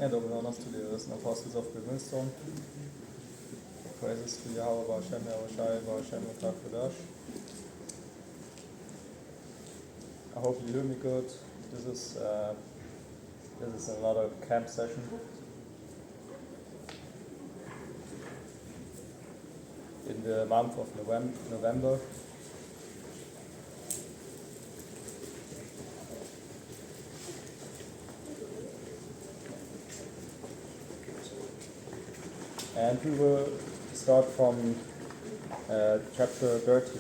Dominanos to the apostles of Brimstone. Praises to Yahweh, Hashem, Yahushai, Hashem, Kodash. I hope you hear me good. This is another camp session. In the month of November. And we will start from chapter 30.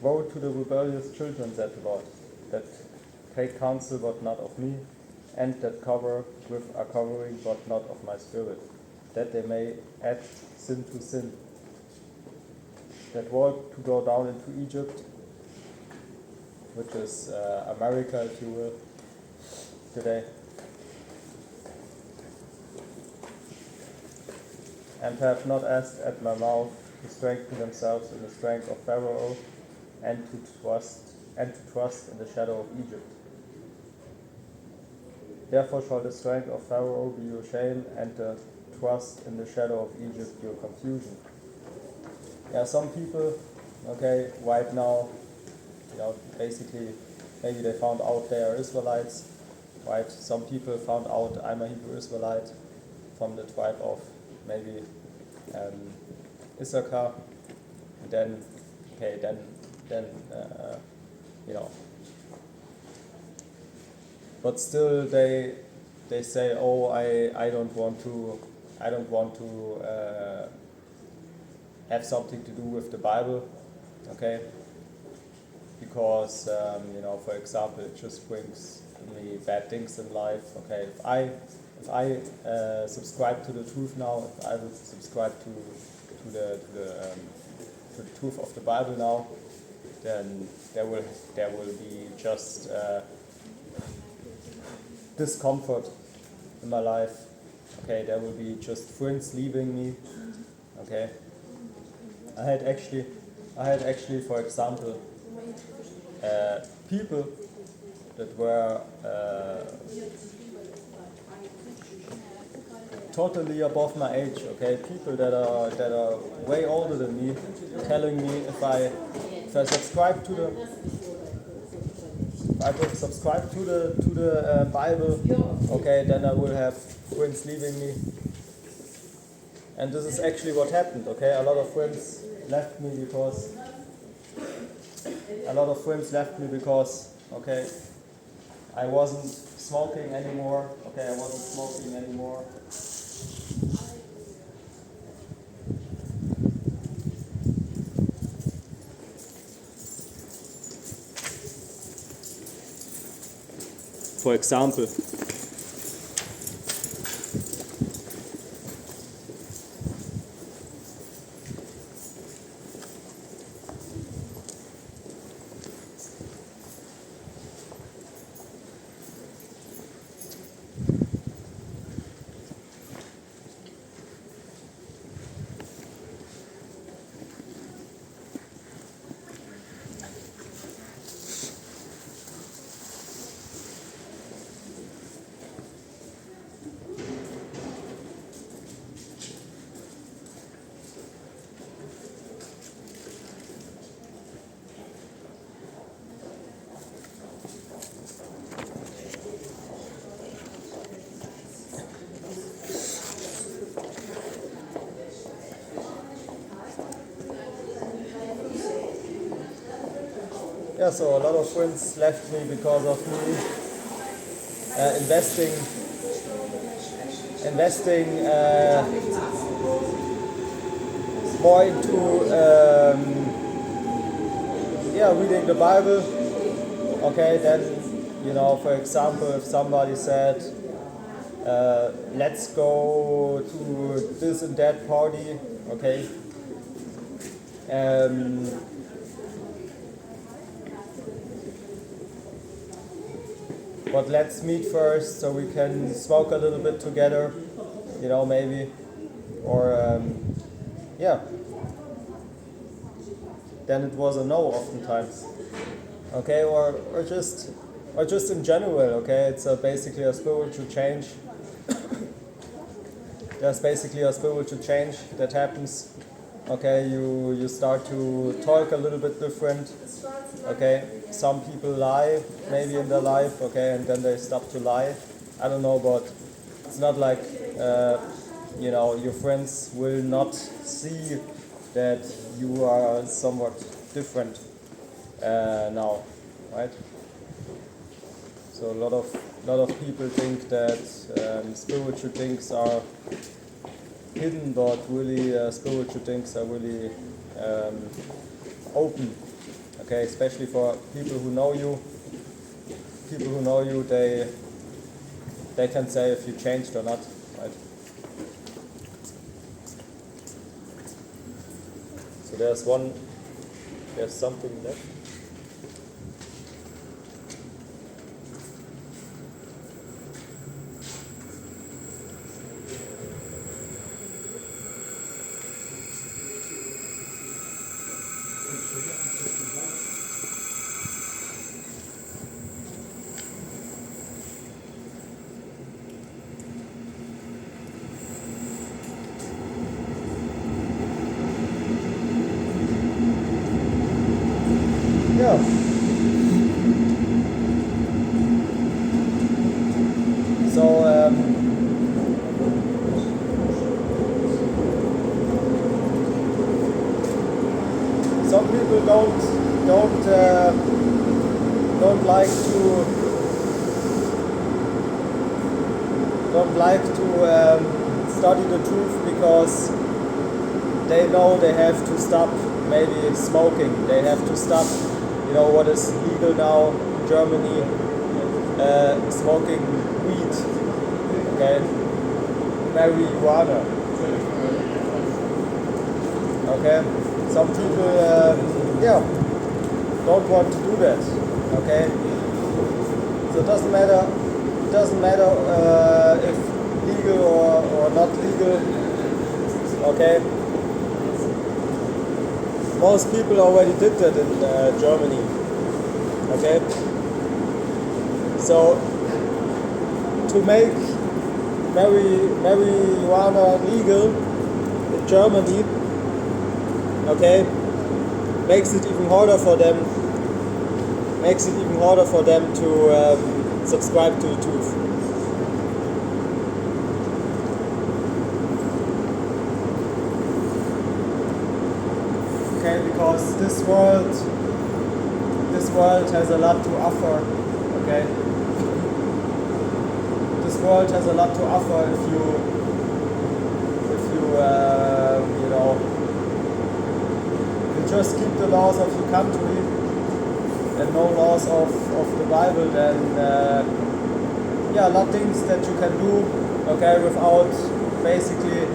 Woe to the rebellious children, said the Lord, that take counsel but not of me, and that cover with a covering but not of my spirit, that they may add sin to sin, that walk to go down into Egypt, which is America, if you will, today, and have not asked at my mouth to strengthen themselves in the strength of Pharaoh, and to trust in the shadow of Egypt. Therefore shall the strength of Pharaoh be your shame, and the trust in the shadow of Egypt your confusion. Yeah, some people, right now, basically, maybe they found out they are Israelites, right? Some people found out I'm a Hebrew Israelite from the tribe of maybe Issachar, and then but still they say, oh, I don't want to have something to do with the Bible, because for example, it just brings me bad things in life. If I subscribe to the truth now, if I would subscribe to the truth of the Bible now, then there will be just discomfort in my life. There will be just friends leaving me. I had actually, for example, people that were totally above my age. People that are way older than me, telling me if I subscribe to the Bible, then I will have friends leaving me. And this is actually what happened. A lot of friends left me because I wasn't smoking anymore. For example, so a lot of friends left me because of me investing more into reading the Bible. Then for example, if somebody said, let's go to this and that party, but let's meet first so we can smoke a little bit together, maybe, or then it was a no oftentimes. okay, or just in general, okay, it's basically a spiritual change. There's basically a spiritual change that happens. Okay, you start to talk a little bit different. Okay, some people lie maybe in their life. Okay, and then they stop to lie. I don't know, but it's not like your friends will not see that you are somewhat different now, right? So a lot of people think that spiritual things are hidden, but really spiritual things are really open. Okay, especially for people who know you. People who know you, they can say if you changed or not, right? So there's something left. Yeah. So some people don't like to study the truth because they know they have to stop maybe smoking. They have to stop, what is legal now in Germany, smoking weed, okay, marijuana, okay. Some people, don't want to do that, okay. So it doesn't matter if legal or not legal, okay. Most people already did that in Germany, okay. So to make marijuana legal in Germany, okay, makes it even harder for them. To subscribe to the truth. Okay, because this world has a lot to offer. Okay, this world has a lot to offer if you just keep the laws of your country and no laws of the Bible, then a lot of things that you can do, okay, without basically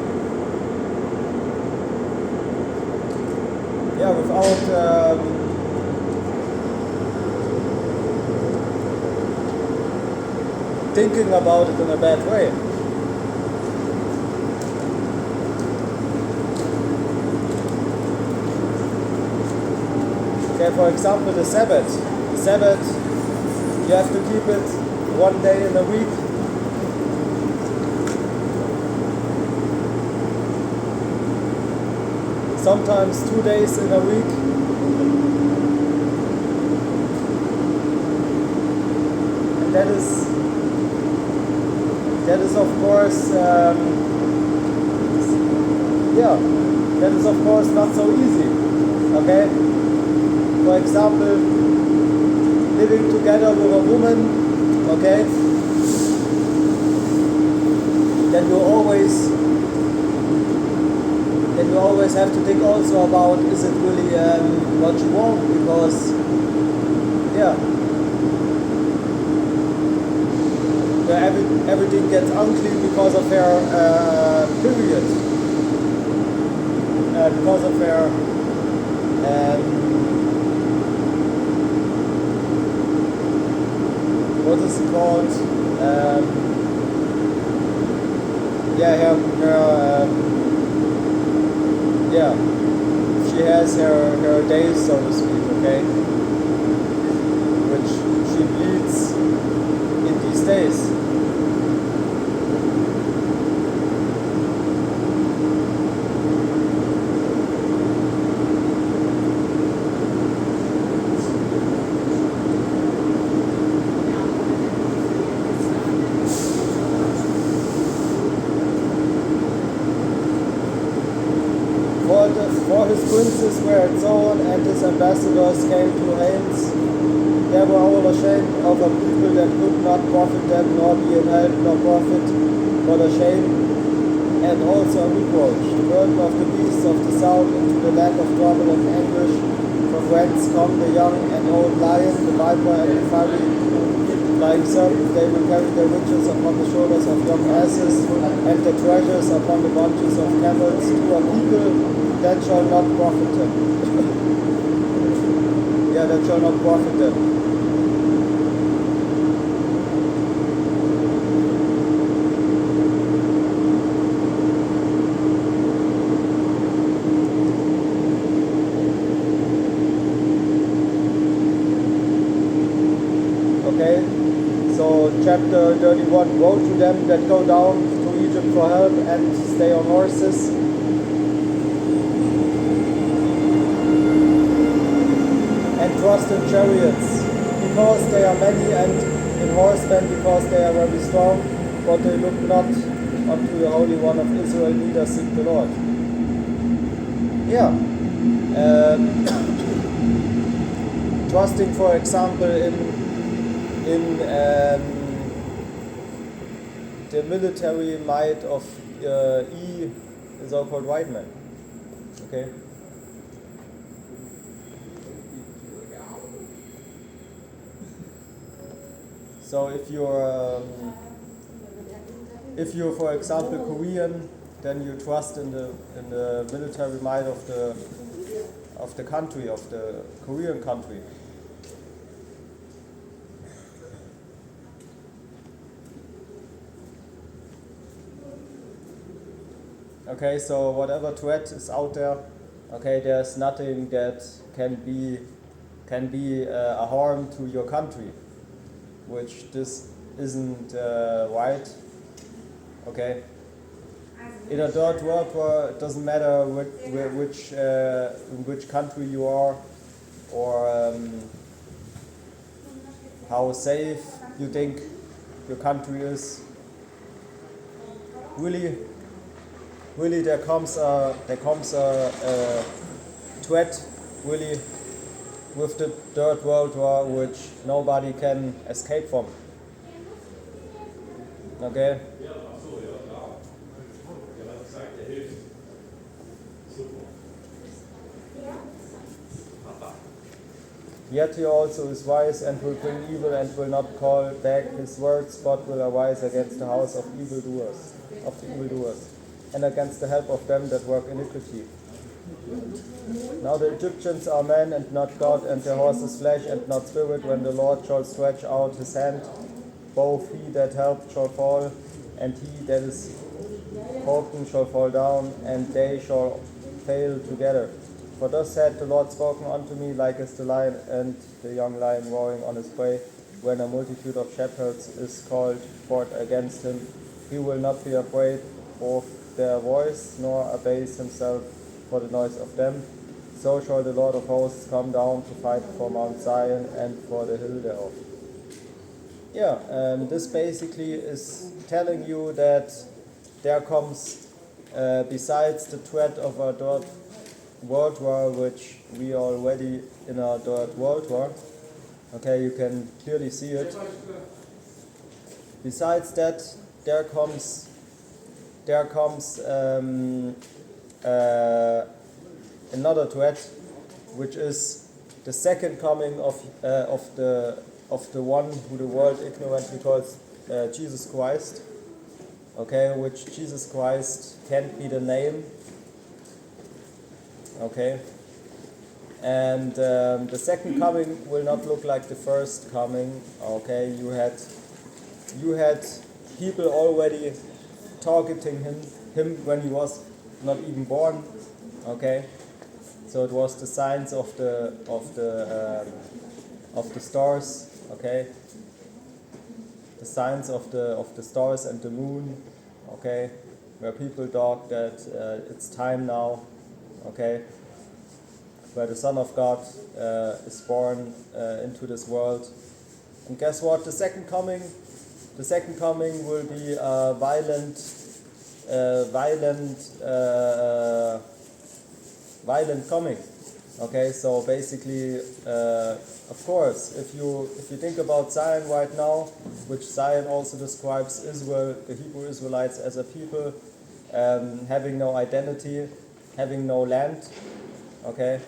thinking about it in a bad way. Okay, for example, the Sabbath. The Sabbath, you have to keep it one day in a week. Sometimes 2 days in a week. And that is of course that is of course not so easy. Okay? For example, living together with a woman, okay? Then you always have to think also about, is it really what you want? Because everything gets unclean because of her period, because of her what is it called? She has her days, so to speak, okay? needs in these days. For his princes were at Zoan, and his ambassadors came to Hanes. They were all ashamed of a people that could not profit them, nor be in help, nor profit, but a shame, and also a reproach. The burden of the beasts of the south into the land of trouble and anguish, from whence come the young and old lion, the viper and the fiery flying serpent. They will carry their riches upon the shoulders of young asses, and their treasures upon the bunches of camels, to a people that shall not profit them. That shall not profit them. Okay, so chapter 31, woe to them that go down to Egypt for help and stay on horses. Trust in chariots, because they are many, and in horsemen, because they are very strong, but they look not unto the Holy One of Israel, neither seek the Lord. Trusting, for example, in the military might of the so-called white man. Okay. So if you're, for example, Korean, then you trust in the military might of the country, of the Korean country. Okay, so whatever threat is out there, okay, there's nothing that can be a harm to your country, which this isn't right. Okay. In a third world war, it doesn't matter in which country you are, or how safe you think your country is. Really, there comes a threat, really, with the Third World War, which nobody can escape from. Okay? Yet he also is wise, and will bring evil, and will not call back his words, but will arise against the house of the evildoers, and against the help of them that work iniquity. Now the Egyptians are men and not God, and their horses flesh and not spirit. When the Lord shall stretch out his hand, both he that helped shall fall, and he that is holpen shall fall down, and they shall fail together. For thus hath the Lord spoken unto me, like as the lion and the young lion roaring on his prey, when a multitude of shepherds is called forth against him. He will not be afraid of their voice, nor abase himself for the noise of them. So shall the Lord of hosts come down to fight for Mount Zion and for the hill thereof. This basically is telling you that there comes, besides the threat of a third world war, which we are already in a third world war, okay, you can clearly see it. Besides that, there comes another threat, which is the second coming of the one who the world ignorantly calls Jesus Christ. Okay, which Jesus Christ can't be the name. Okay, and the second coming will not look like the first coming. Okay, you had people already targeting him when he was not even born. Okay, so it was the signs of the stars. Okay, signs of the stars and the moon, okay, where people talk that it's time now, okay, where the Son of God is born into this world. And guess what? The second coming will be violent coming. Okay, so basically, of course, if you think about Zion right now, which Zion also describes Israel, the Hebrew Israelites, as a people having no identity, having no land, okay,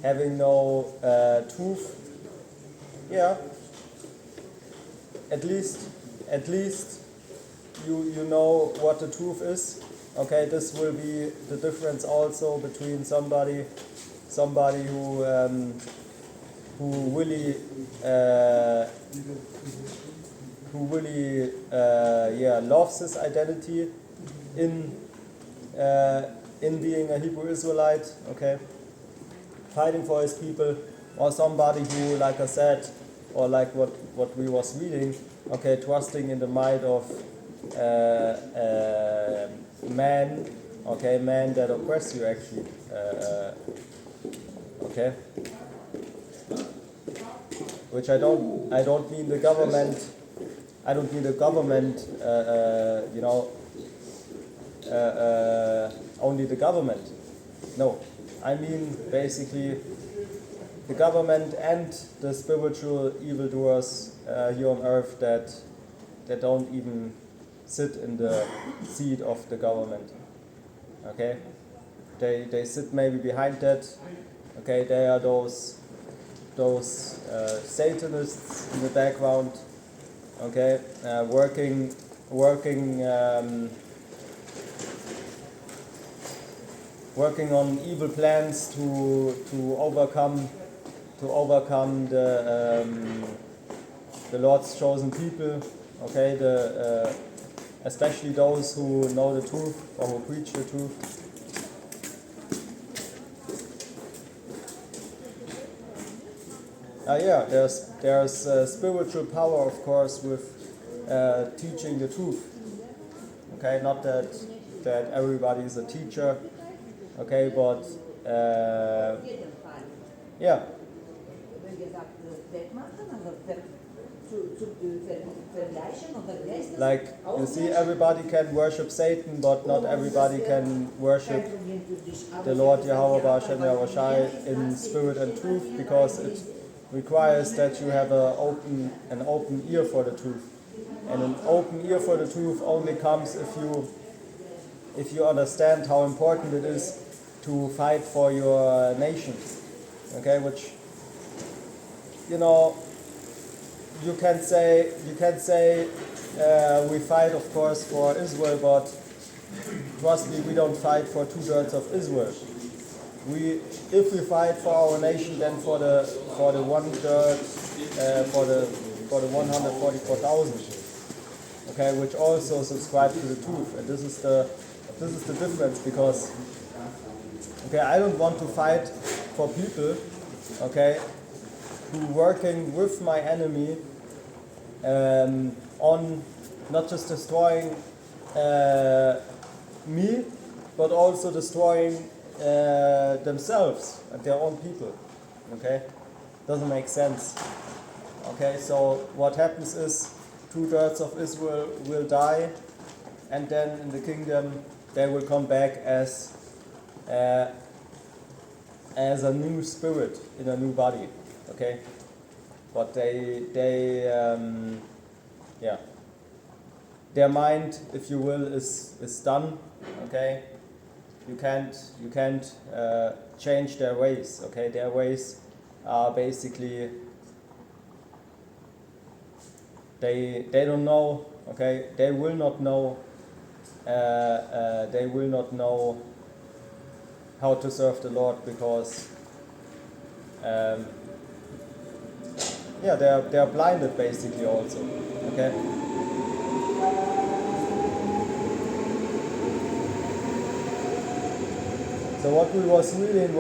having no truth. Yeah, at least you know what the truth is. Okay, this will be the difference also between somebody who really loves his identity in being a Hebrew Israelite, okay, fighting for his people, or somebody who, like I said, or like what we was reading, okay, trusting in the might of man, okay, man that oppress you actually, okay, which I don't mean the government. I don't mean the government, only the government. No, I mean basically the government and the spiritual evildoers here on earth that don't even sit in the seat of the government. Okay, they sit maybe behind that. Okay, they are those Satanists in the background. Okay, working on evil plans to overcome the Lord's chosen people. Okay, especially those who know the truth or who preach the truth. There's spiritual power, of course, with teaching the truth. Okay, not that everybody is a teacher. Okay, but yeah. Like, you see, everybody can worship Satan, but not everybody can worship the Lord Yahweh B'Hashem Yahushai in spirit and truth, because it requires that you have an open ear for the truth. And an open ear for the truth only comes if you understand how important it is to fight for your nation. Okay, which, you can say we fight, of course, for Israel, but trust me, we don't fight for 2/3 of Israel. If we fight for our nation, then for the 1/3, for the 144,000, okay, which also subscribe to the truth. And this is the difference, because, okay, I don't want to fight for people, okay, who working with my enemy on not just destroying me, but also destroying themselves and their own people. Okay, doesn't make sense. Okay, so what happens is 2/3 of Israel will die, and then in the kingdom they will come back as a new spirit in a new body. Okay, but their mind, if you will, is done. Okay, you can't change their ways. Okay, their ways are basically they don't know. Okay, they will not know. They will not know how to serve the Lord, because they are blinded basically also. Okay. So what we was reading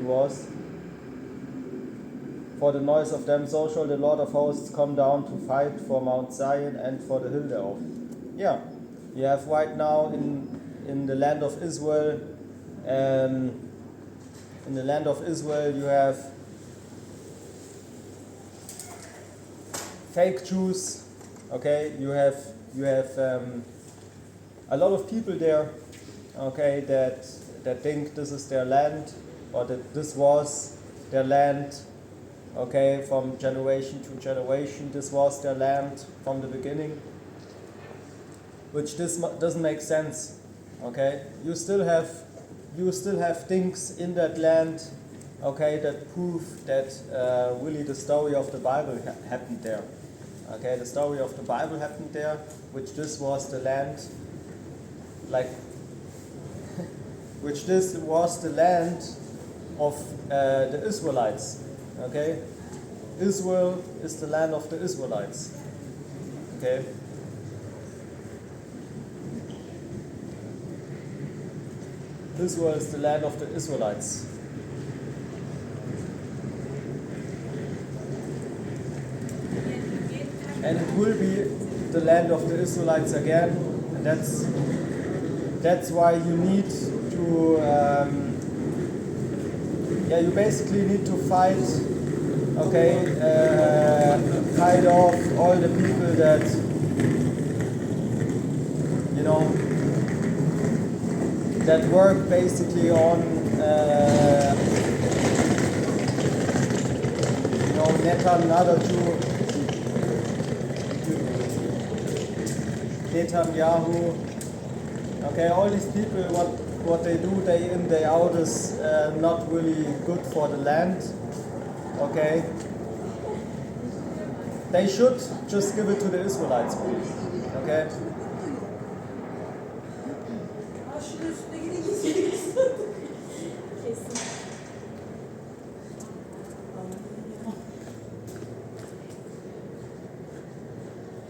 was for the noise of them, so shall the Lord of hosts come down to fight for Mount Zion and for the hill thereof. Yeah, you have right now in the land of Israel, you have fake Jews. Okay, you have a lot of people there. Okay, that think this is their land, or that this was their land. Okay, from generation to generation, this was their land from the beginning. Which this doesn't make sense. Okay, you still have things in that land. Okay, that prove that really the story of the Bible happened there. Okay, the story of the Bible happened there, which this was the land, which this was the land of the Israelites. Okay, Israel is the land of the Israelites. Okay. Israel is the land of the Israelites. And it will be the land of the Israelites again. And that's why you need to, you basically need to fight, fight off all the people that, that work basically on, Netanyahu. Okay, all these people, what they do day in, day out is not really good for the land. Okay, they should just give it to the Israelites, please. Okay.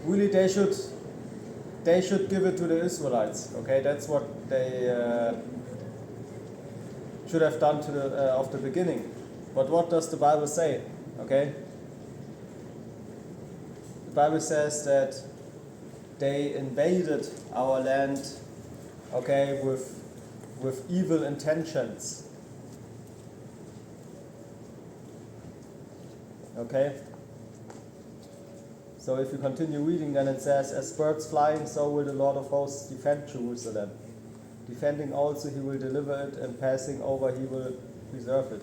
Really, they should give it to the Israelites. Okay, that's what they should have done to of the beginning. But what does the Bible say? Okay, the Bible says that they invaded our land. Okay, with evil intentions. Okay. So if you continue reading, then it says, as birds flying, so will the Lord of hosts defend Jerusalem. Defending also he will deliver it, and passing over he will preserve it.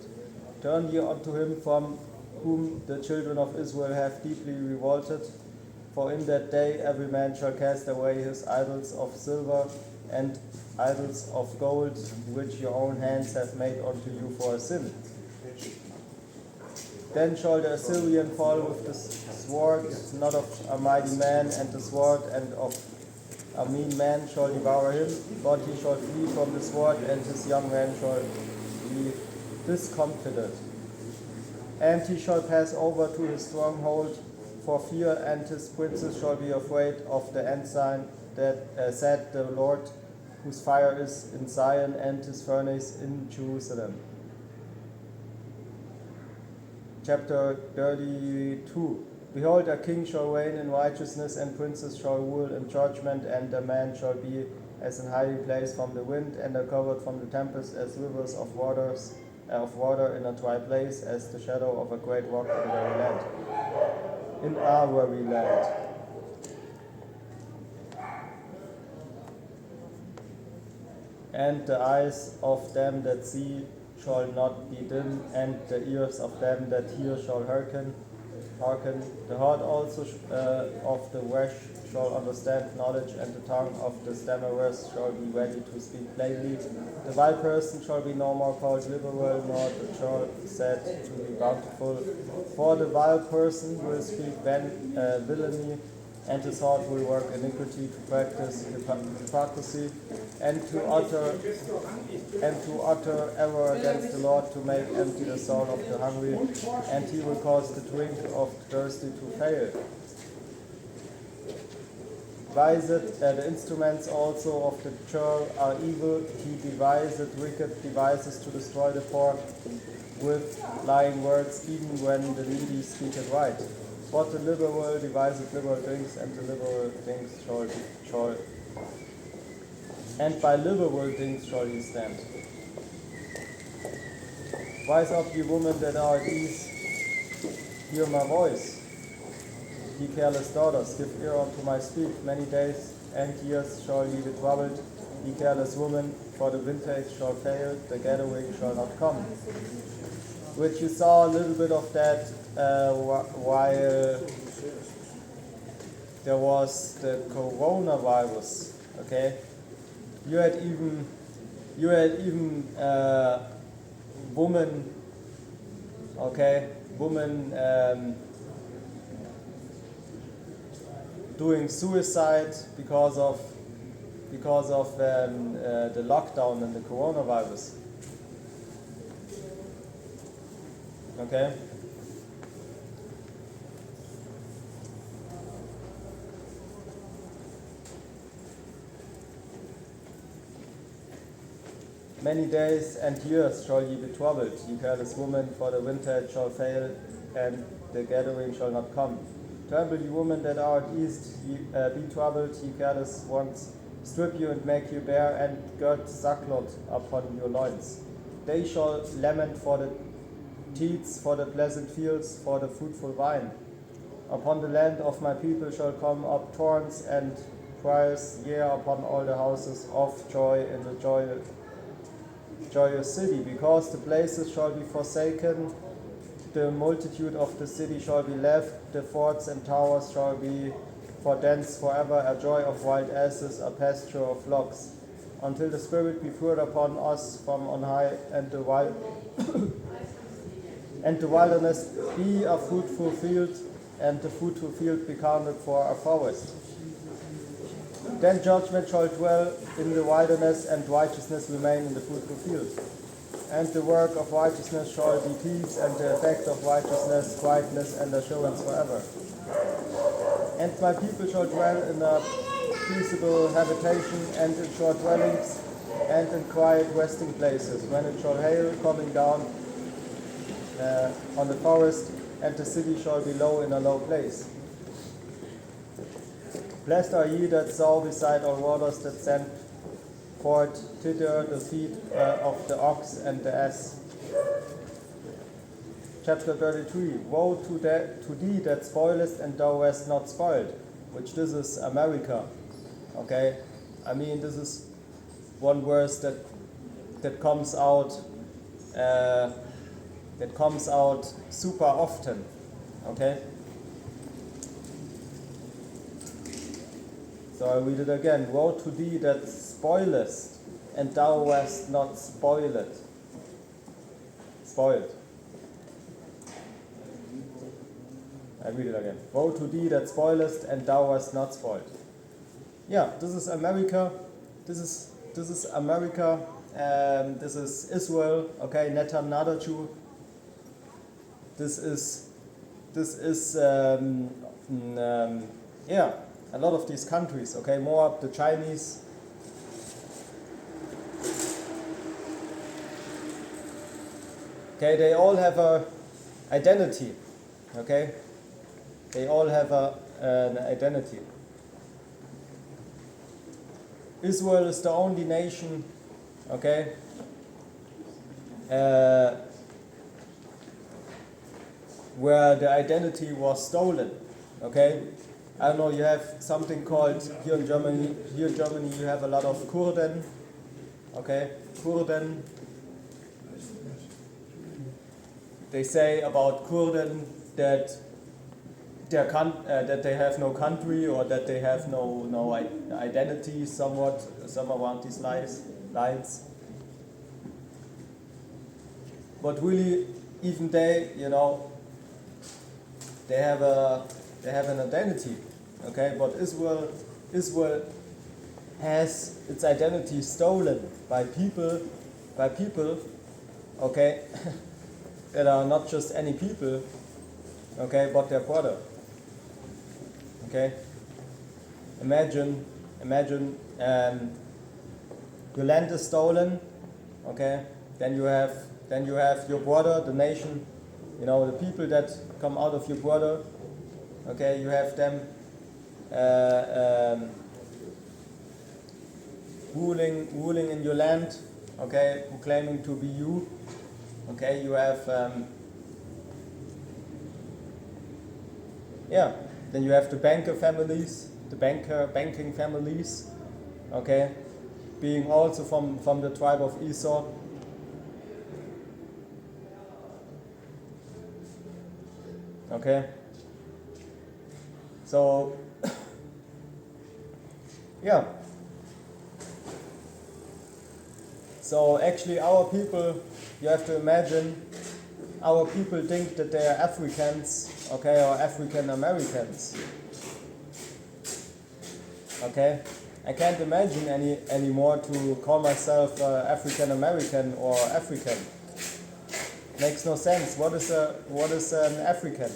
Turn ye unto him from whom the children of Israel have deeply revolted. For in that day every man shall cast away his idols of silver and idols of gold, which your own hands have made unto you for a sin. Then shall the Assyrian fall with the sword, not of a mighty man, and the sword and of a mean man shall devour him, but he shall flee from the sword, and his young man shall be discomfited. And he shall pass over to his stronghold for fear, and his princes shall be afraid of the ensign that said the Lord, whose fire is in Zion, and his furnace in Jerusalem. Chapter 32. Behold, a king shall reign in righteousness, and princes shall rule in judgment, and a man shall be as an hiding place from the wind, and a covert from the tempest, as rivers of water in a dry place, as the shadow of a great rock in very land. In our very land. And the eyes of them that see shall not be dim, and the ears of them that hear shall hearken. The heart also of the rash shall understand knowledge, and the tongue of the stammerers shall be ready to speak plainly. The vile person shall be no more called liberal, nor the child said to be bountiful. For the vile person will speak villainy, and his heart will work iniquity, to practice hypocrisy, and to utter error against the Lord, to make empty the soul of the hungry, and he will cause the drink of the thirsty to fail. the instruments also of the churl are evil. He devised wicked devices to destroy the poor with lying words, even when the needy speaketh right. But the liberal deviseth liberal things, and the liberal things shall and by liberal things shall he stand. Rise up, ye women that are at ease, hear my voice. Ye careless daughters, give ear unto my speech. Many days and years shall ye be troubled, ye careless women, for the vintage shall fail, the gathering shall not come. Which you saw a little bit of that while there was the coronavirus. Okay, you had even women. Okay, women doing suicide because of the lockdown and the coronavirus. Okay. Many days and years shall ye be troubled, ye careless woman, for the vintage shall fail, and the gathering shall not come. Tremble, ye women that are at east, be troubled, ye careless ones. Strip you and make you bare, and gird sackcloth upon your loins. They shall lament for the teats, for the pleasant fields, for the fruitful vine. Upon the land of my people shall come up thorns and briars, yea, upon all the houses of joy in the joyous city, because the places shall be forsaken, the multitude of the city shall be left, the forts and towers shall be for dens forever, a joy of wild asses, a pasture of flocks, until the Spirit be poured upon us from on high, and the wilderness be a fruitful field, and the fruitful field be counted for a forest. Then judgment shall dwell in the wilderness, and righteousness remain in the fruitful field. And the work of righteousness shall be peace, and the effect of righteousness quietness and assurance forever. And my people shall dwell in a peaceable habitation, and in short dwellings, and in quiet resting places, when it shall hail coming down on the forest, and the city shall be low in a low place. Blessed are ye that sow beside all waters, that send forth thither the feet of the ox and the ass. Chapter 33. Woe to thee that spoilest, and thou wast not spoiled. Which this is America. Okay? I mean, this is one verse that comes out super often. Okay? So I read it again. Woe to thee that spoilest, and thou wast not spoiled. Spoiled. I read it again. Woe to thee that spoilest, and thou wast not spoiled. Yeah, this is America. This is America. This is Israel. Okay, Netanyahu. This is yeah, a lot of these countries. Okay, more the Chinese. Okay, they all have a identity. Okay, they all have an identity. Israel is the only nation, okay, where the identity was stolen. Okay, I don't know. You have something called here in Germany. Here in Germany, you have a lot of Kurden. Okay, Kurden. They say about Kurden that that they have no country, or that they have no identity. Somewhat, some around these lines. But really, even they, they have an identity. Okay, but Israel has its identity stolen by people, okay, that are not just any people, okay, but their brother. Okay? imagine, your land is stolen, okay? Then you have your border, the nation, the people that come out of your border, okay? You have them ruling in your land, okay? Proclaiming to be you, okay? You have then you have the banking families, okay, being also from the tribe of Esau. Okay. So yeah. So actually our people, you have to imagine, our people think that they are Africans, okay, or African Americans. Okay? I can't imagine anymore to call myself African American or African. Makes no sense. What is an African?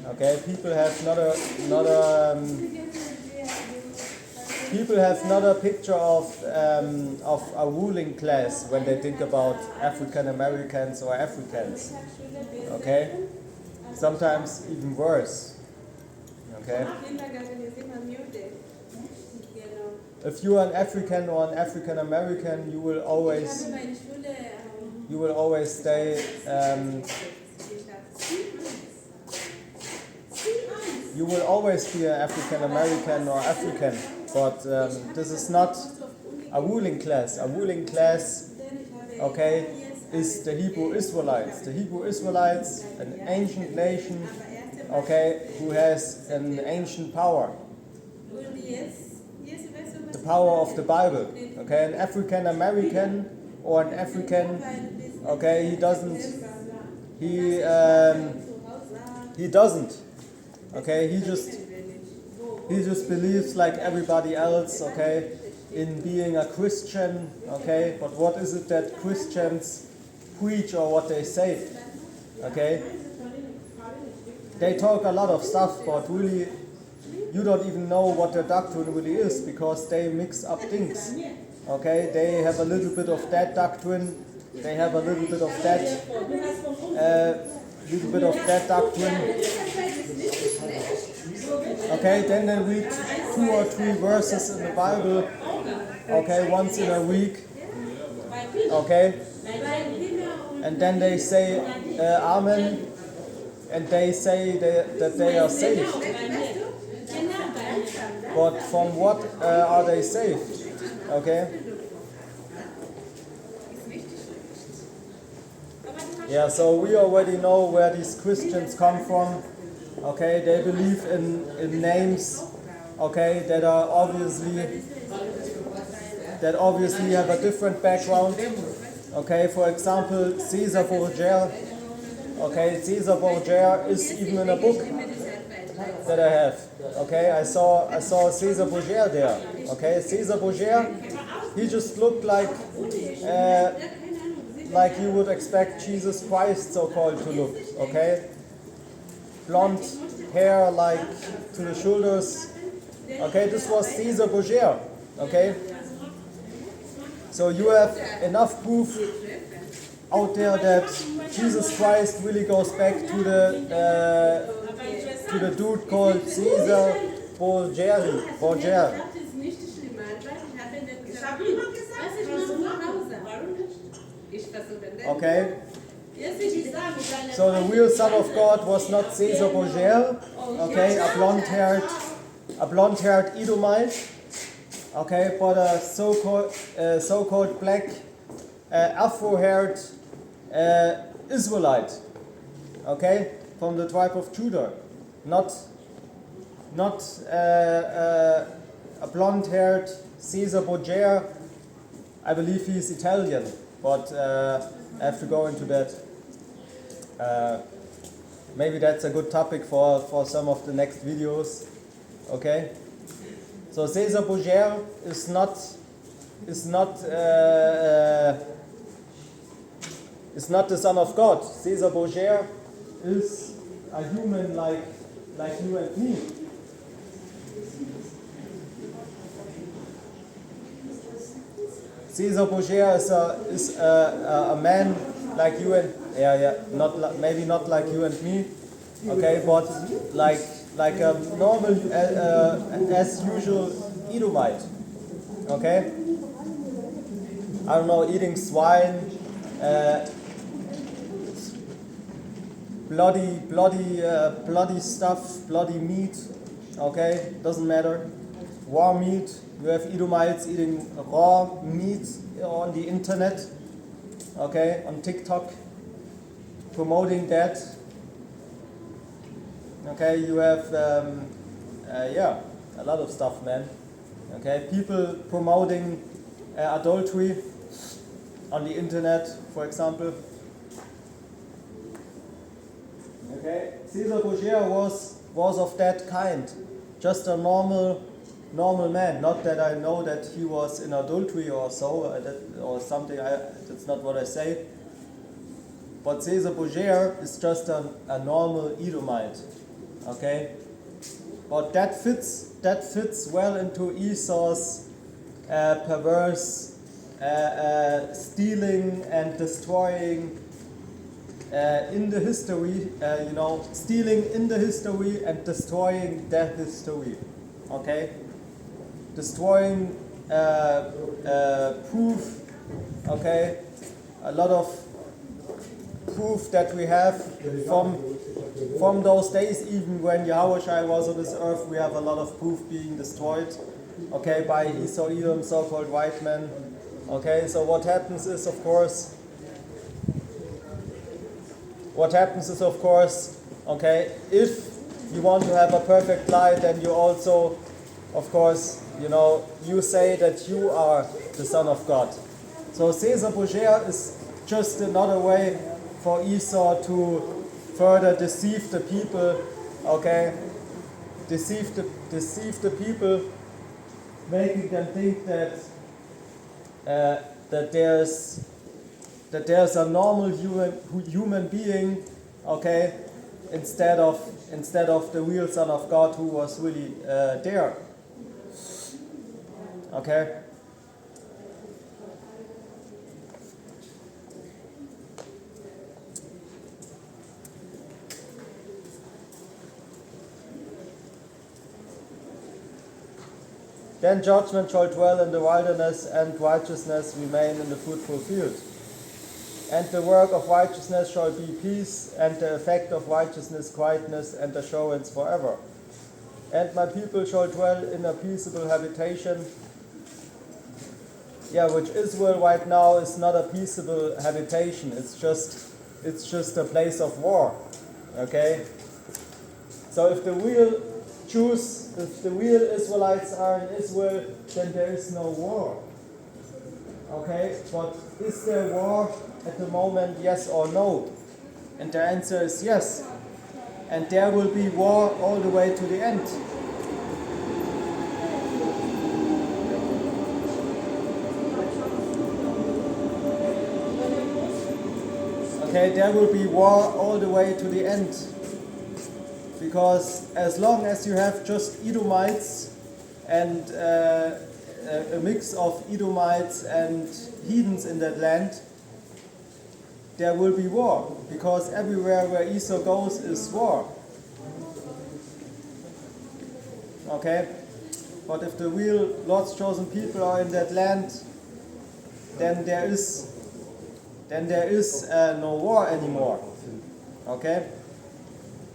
Okay, people have not a picture of a ruling class when they think about African Americans or Africans. Okay, sometimes even worse. Okay. If you are an African or an African American, you will always stay. You will always be an African American or African, but this is not a ruling class. A ruling class, okay, is the Hebrew Israelites. The Hebrew Israelites, an ancient nation, okay, who has an ancient power. The power of the Bible. Okay, an African American or an African, okay, he doesn't. Okay, he just believes like everybody else, okay, in being a Christian, okay, but what is it that Christians preach or what they say, okay? They talk a lot of stuff, but really you don't even know what their doctrine really is because they mix up things, okay? They have a little bit of that doctrine, they have a little bit of that, doctrine. Okay, then they read 2 or 3 verses in the Bible, okay, once in a week, okay, and then they say Amen, and they say that they are saved. But from what are they saved? Okay? Yeah, so we already know where these Christians come from. Okay, they believe in names, okay, that obviously have a different background. Okay, for example, Caesar Borgia. Okay, Caesar Borgia is even in a book that I have. Okay, I saw Caesar Borgia there. Okay, Caesar Borgia, he just looked like you would expect Jesus Christ, so-called, to look. Okay. Blonde hair like to the shoulders. Okay, this was Caesar Borgia. Okay, so you have enough proof out there that Jesus Christ really goes back to the dude called Caesar Borgia. Okay. So the real Son of God was not Caesar Borgia, okay, a blonde-haired Edomite, okay, but a so-called black, Afro-haired Israelite, okay, from the tribe of Judah, not a blonde-haired Caesar Borgia. I believe he's Italian, but I have to go into that. Maybe that's a good topic for some of the next videos. Okay, so Caesar Borgia is not the Son of God. Caesar Borgia is a human like you and me. Caesar Borgia is a man like you and maybe not like you and me, okay, but like a normal as usual Edomite, okay. I don't know, eating swine, bloody stuff, bloody meat, okay, doesn't matter. Raw meat. You have Edomites eating raw meat on the internet, okay, on TikTok, promoting that. Okay, you have a lot of stuff, man. Okay, people promoting adultery on the internet, for example. Okay, Caesar Borgia was of that kind, just a normal man. Not that I know that he was in adultery or so, or something. That's not what I say. But Caesar Borgia is just a normal Edomite, okay. But that fits well into Esau's perverse stealing and destroying in the history. Stealing in the history and destroying their history, okay. Destroying proof, okay, a lot of proof that we have from those days, even when Yahushua was on this earth, we have a lot of proof being destroyed, okay, by Esau, Edom, so-called white men, okay. So what happens is, of course, okay, if you want to have a perfect life, then you also, of course, you say that you are the Son of God. So Caesar Borgia is just another way for Esau to further deceive the people, okay? Deceive the people, making them think that there's a normal human being, okay, instead of the real Son of God who was really there. Okay. Then judgment shall dwell in the wilderness, and righteousness remain in the fruitful field. And the work of righteousness shall be peace, and the effect of righteousness quietness, and assurance forever. And my people shall dwell in a peaceable habitation. Which Israel right now is not a peaceable habitation. It's just a place of war. Okay? So if the real Jews, if the real Israelites are in Israel, then there is no war. Okay? But is there war at the moment, yes or no? And the answer is yes. And there will be war all the way to the end. Okay, there will be war all the way to the end. Because as long as you have just Edomites and a mix of Edomites and heathens in that land, there will be war. Because everywhere where Esau goes is war. Okay? But if the real Lord's chosen people are in that land, then there is no war anymore. Okay?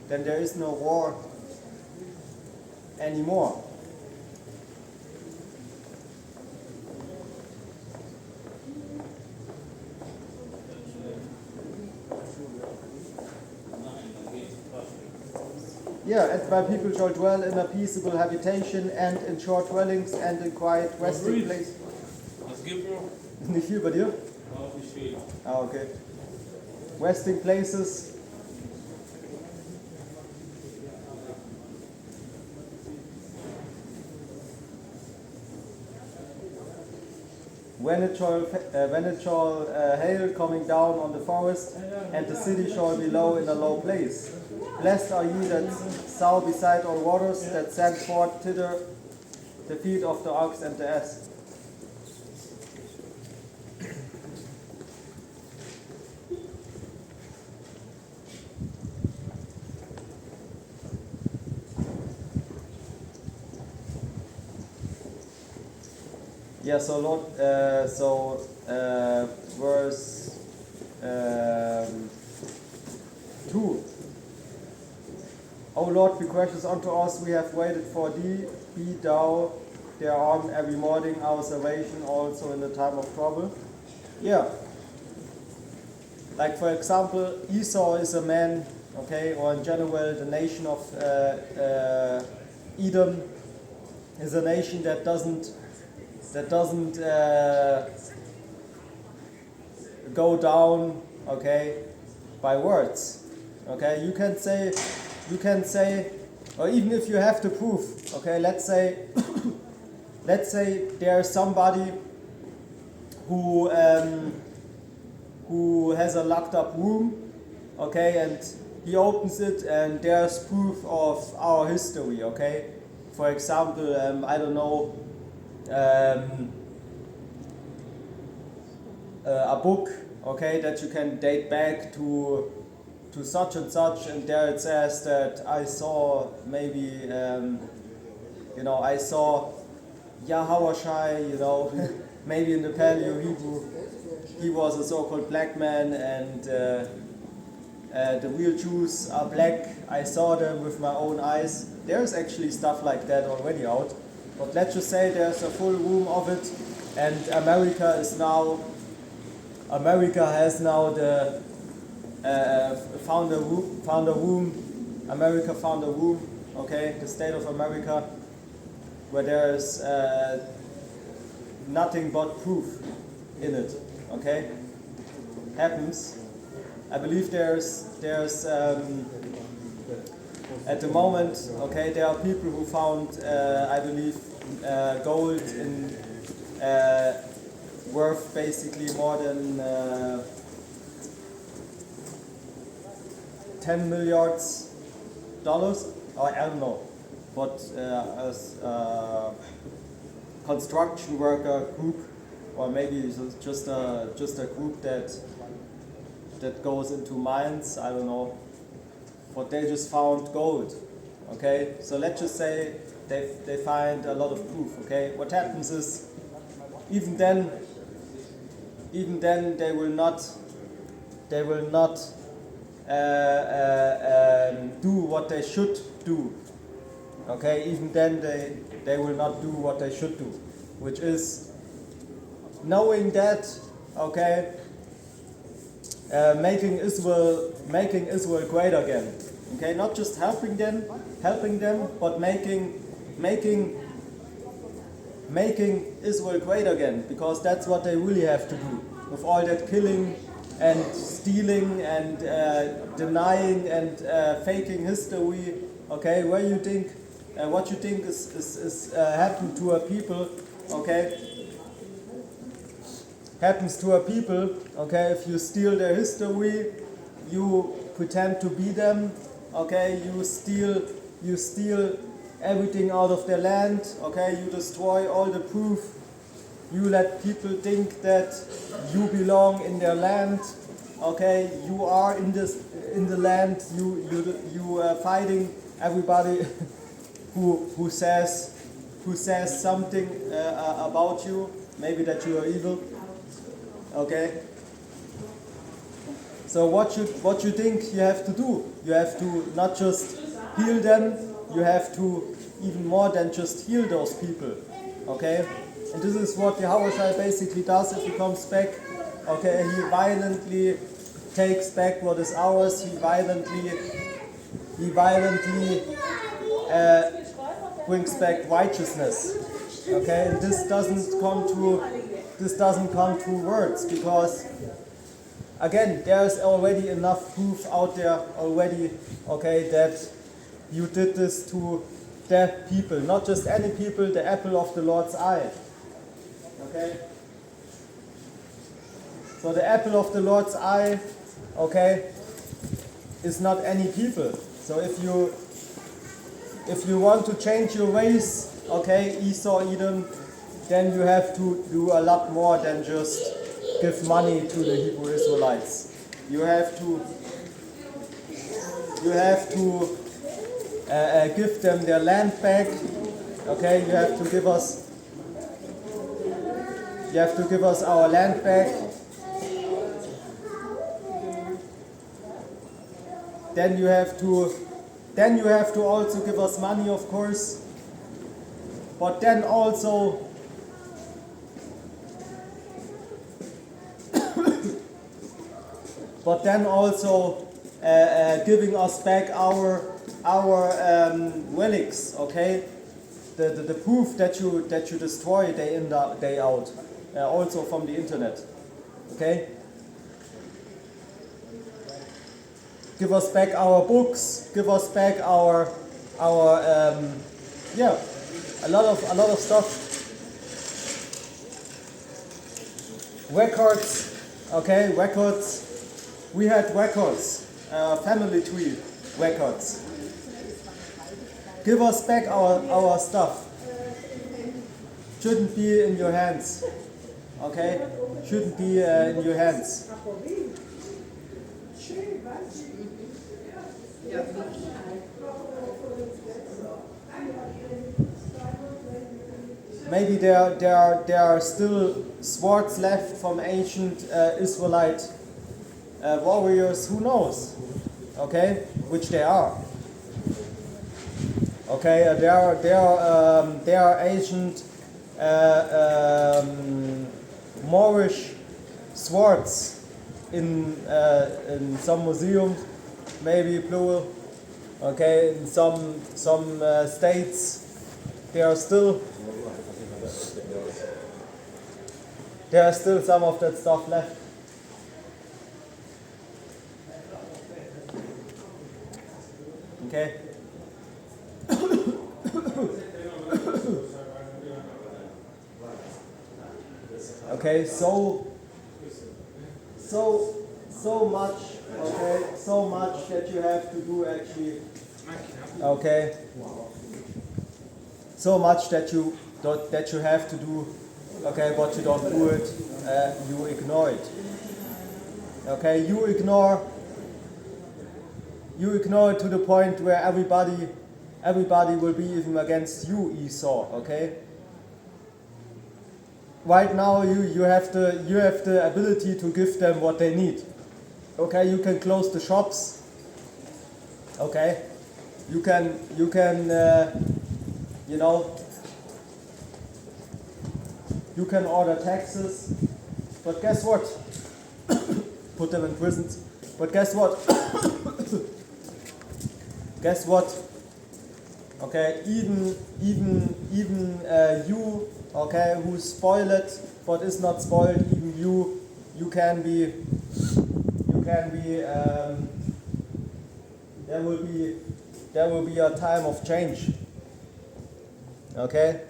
Then there is no war anymore. And my people shall dwell in a peaceable habitation and in short dwellings and in quiet resting places. Nicht viel bei dir? Okay. Resting places. When it shall hail coming down on the forest, and the city shall be low in a low place. Blessed are ye that sow beside all waters, that send forth thither the feet of the ox and the ass. Yeah, so Lord, verse 2. O Lord, be gracious unto us, we have waited for thee, be thou their arm every morning, our salvation also in the time of trouble. Yeah. Like for example, Esau is a man, okay, or in general the nation of Edom is a nation that doesn't go down, okay, by words. Okay, you can say, or even if you have the proof, okay, let's say there's somebody who has a locked up room, okay, and he opens it and there's proof of our history, okay. For example, I don't know, a book, okay, that you can date back to such and such, and there it says that I saw maybe, I saw Yahawashai, maybe in the Paleo Hebrew, he was a so-called black man, and the real Jews are black. I saw them with my own eyes. There's actually stuff like that already out. But let's just say there's a full room of it, and America has now the found a room. America found a room. Okay, the state of America, where there's nothing but proof in it. Okay, happens. I believe there's at the moment, okay, there are people who found, I believe, gold in worth basically more than $10 million, or I don't know, but as a construction worker group, or maybe just a group that goes into mines, I don't know, but they just found gold. Okay, so let's just say they find a lot of proof. Okay, what happens is, even then they will not do what they should do. Okay, even then they will not do what they should do, which is knowing that, okay, making Israel great again. Okay, not just helping them, but making Israel great again, because that's what they really have to do. With all that killing and stealing and denying and faking history, okay, what you think is happened to a people, okay, happens to a people, okay, if you steal their history, you pretend to be them, okay, you steal everything out of their land, okay, you destroy all the proof, you let people think that you belong in their land, okay, you are in the land, you are fighting everybody who says something about you, maybe that you are evil. Okay. So what you think you have to do? You have to not just heal them. You have to even more than just heal those people. Okay. And this is what Yahushua basically does if he comes back. Okay. He violently takes back what is ours. He violently brings back righteousness. Okay. And this doesn't come through words, because again, there's already enough proof out there already, okay, that you did this to dead people, not just any people, the apple of the Lord's eye. Okay? So the apple of the Lord's eye, okay, is not any people. So if you want to change your ways, okay, Esau, Edom, then you have to do a lot more than just give money to the Hebrew Israelites. You have to give them their land back. Okay, you have to give us You have to give us our land back. Then you have to also give us money, of course. But then also giving us back our relics, okay? The proof that you destroy day in day out, also from the internet, okay? Give us back our books. Give us back our yeah, a lot of stuff. Records, okay, records. We had records, family tree records. Give us back our stuff. Shouldn't be in your hands, okay? Shouldn't be in your hands. Maybe there are still swords left from ancient Israelite warriors. Who knows? Okay, which they are. Okay, there are ancient Moorish swords in some museums, maybe plural. Okay, in some states there are still some of that stuff left. Okay. Okay, so much, okay, so much that you have to do actually. Okay. So much that you have to do, okay, but you don't do it, you ignore it. Okay, you ignore it to the point where everybody will be even against you, Esau, okay? Right now you have the ability to give them what they need. Okay, you can close the shops. Okay? You can you can order taxes, but guess what? Put them in prisons. But guess what? Guess what? Okay, even you, okay, who spoil it, but is not spoiled, even you can be. There will be a time of change. Okay?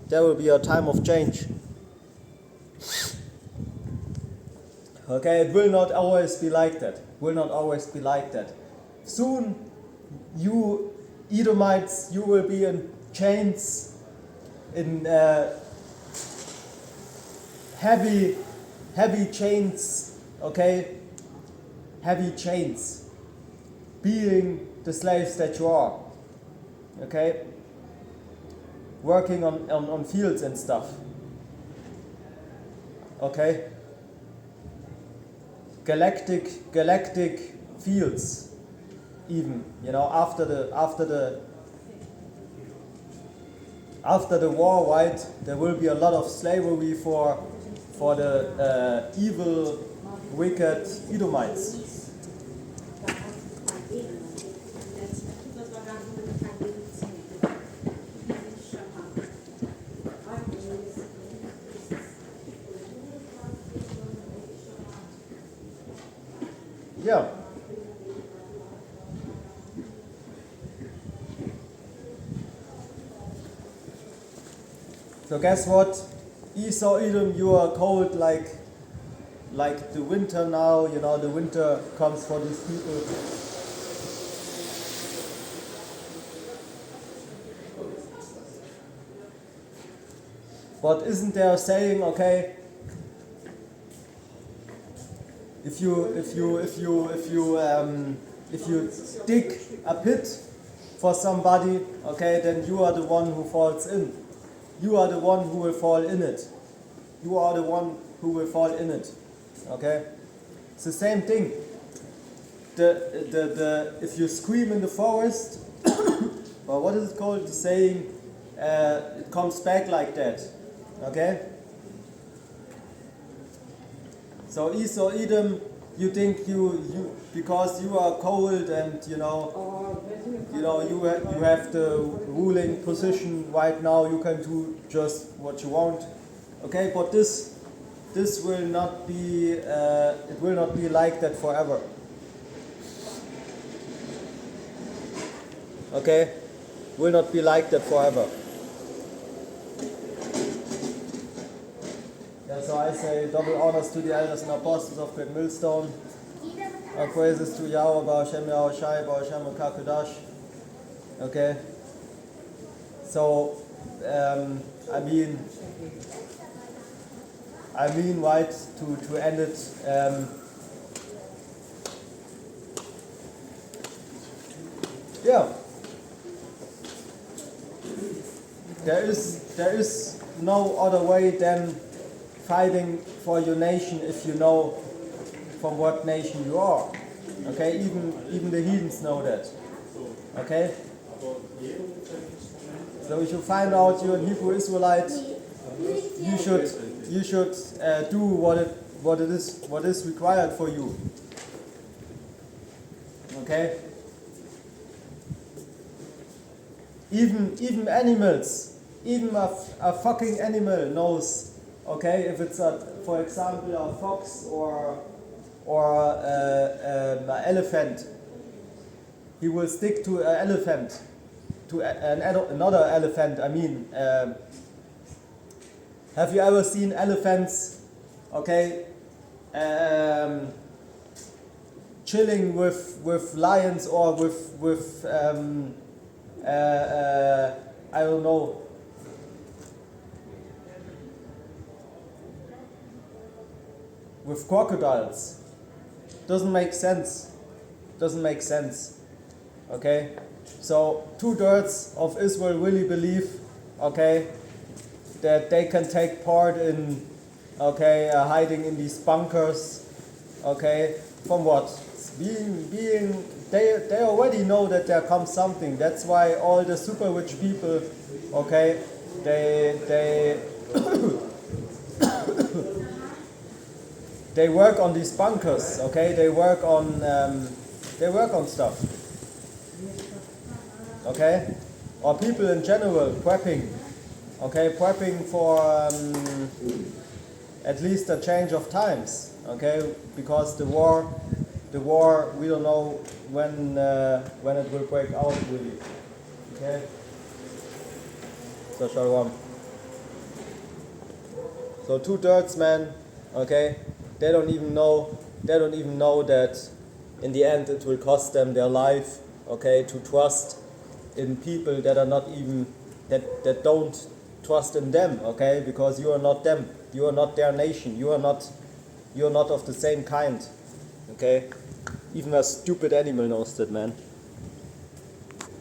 There will be a time of change. Okay, it will not always be like that. Will not always be like that. Soon, you Edomites, you will be in chains, in heavy chains. Okay, heavy chains. Being the slaves that you are. Okay, working on fields and stuff. Okay. Galactic fields, even, you know, after the war, right? There will be a lot of slavery for the evil, wicked Edomites. Yeah. So guess what? Esau, Edom, you are cold like the winter now. You know, the winter comes for these people. But isn't there a saying? Okay, if you dig a pit for somebody, okay, then you are the one who falls in. You are the one who will fall in it. you are the one who will fall in it. Okay? It's the same thing. If you scream in the forest, or what is it called? The saying, it comes back like that. Okay? So Esau, Edom, you think you because you are cold and you have the ruling position right now, you can do just what you want. Okay, but this will not be it will not be like that forever. Okay, will not be like that forever. Yeah, so I say double honors to the elders and apostles of Great Millstone. Our praises to Yahweh, Baruch Shem Yahweh Shai, Baruch Shem Kakudash. Okay. So, I mean, right, to end it, yeah. There is no other way than fighting for your nation if you know from what nation you are. Okay, even the heathens know that. Okay? So if you find out you're a Hebrew Israelite, you should do what is required for you. Okay? Even animals, even a fucking animal knows. Okay, if it's for example a fox or an elephant, he will stick to an elephant, to another elephant. I mean, have you ever seen elephants? Okay, chilling with lions or with I don't know. With crocodiles. Doesn't make sense. Okay? So 2/3 of Israel really believe, okay, that they can take part in, okay, hiding in these bunkers, okay, from what? They already know that there comes something. That's why all the super rich people, okay, they they work on these bunkers, okay? They work on stuff, okay? Or people in general prepping, okay? Prepping for at least a change of times, okay? Because the war we don't know when it will break out really, okay? So shalom. So 2/3, man, okay? They don't even know that in the end it will cost them their life, okay, to trust in people that are not even, that don't trust in them, okay, because you are not them, you are not their nation, you are not of the same kind, okay. Even a stupid animal knows that, man.